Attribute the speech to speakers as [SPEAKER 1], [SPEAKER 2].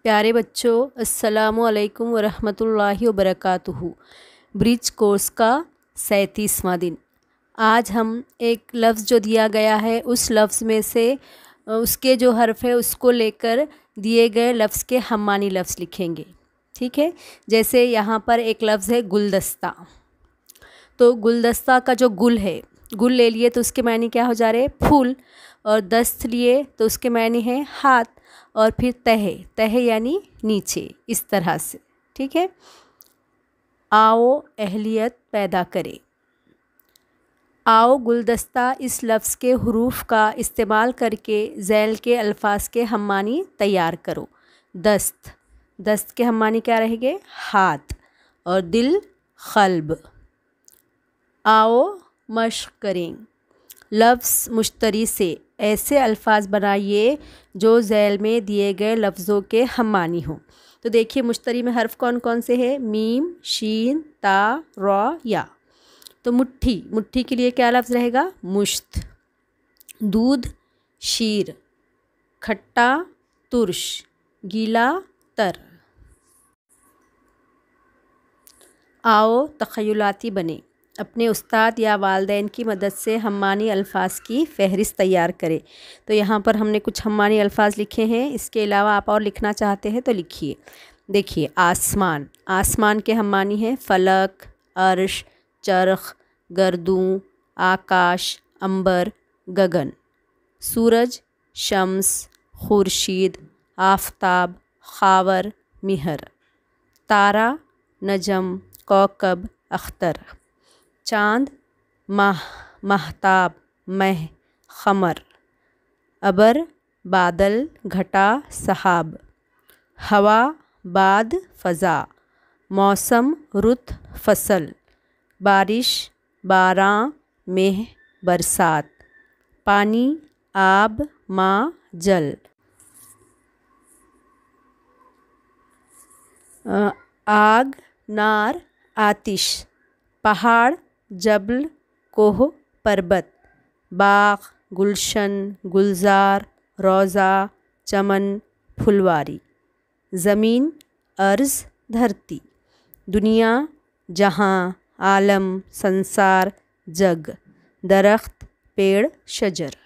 [SPEAKER 1] प्यारे बच्चों, अस्सलामु अलैकुम वरहमतुल्लाहि वबरकातुहू। ब्रिज कोर्स का 37वां दिन। आज हम एक लफ्ज़ जो दिया गया है उस लफ्ज़ में से उसके जो हर्फ है उसको लेकर दिए गए लफ्ज़ के हम मानी लफ्ज़ लिखेंगे। ठीक है, जैसे यहाँ पर एक लफ्ज़ है गुलदस्ता। तो गुलदस्ता का जो गुल है, गुल ले लिए तो उसके मायने क्या हो जा रहे, फूल, और दस्त लिए तो उसके मायने हैं हाथ, और फिर तह, तह यानी नीचे, इस तरह से। ठीक है, आओ अहलियत पैदा करे। आओ गुलदस्ता इस लफ्ज़ के हरूफ का इस्तेमाल करके ज़ैल के अल्फाज के हम मानी तैयार करो। दस्त, दस्त के हम मानी क्या रहेंगे, हाथ, और दिल क़ल्ब। आओ मश्क करें। लफ्ज़ मुश्तरी से ऐसे अल्फाज बनाइए जो ज़ैल में दिए गए लफ्ज़ों के हम मानी हों। तो देखिए मुश्तरी में हर्फ कौन कौन से हैं, मीम, शीन, ता, रॉ, या। तो मुट्ठी, मुट्ठी के लिए क्या लफ्ज़ रहेगा, मुश्त। दूध शीर, खट्टा तुर्श, गीला तर। आओ तख़य्युलाती बने। अपने उस्ताद या वालदैन की मदद से हम्मानी अल्फाज की फ़हरिस्त तैयार करें। तो यहाँ पर हमने कुछ हम्मानी अल्फाज लिखे हैं, इसके अलावा आप और लिखना चाहते हैं तो लिखिए। देखिए आसमान, आसमान के हम्मानी हैं फ़लक, अर्श, चरख, गर्दूं, आकाश, अंबर, गगन। सूरज शम्स, खुर्शीद, आफ़ताब, खावर, मिहर। तारा नजम, कौकब, अख्तर। चाँद माह, महताब, मह, ख़मर। अबर बादल, घटा, सहाब। हवा बाद, फ़ज़ा। मौसम रुत, फसल। बारिश बारां, मेह, बरसात। पानी आब, माँ, जल। आग नार, आतिश। पहाड़ जबल, कोह, पर्वत। बाग गुलशन, गुलजार, रोज़ा, चमन, फुलवारी। ज़मीन अर्ज़, धरती। दुनिया जहाँ, आलम, संसार, जग। दरख्त पेड़, शजर।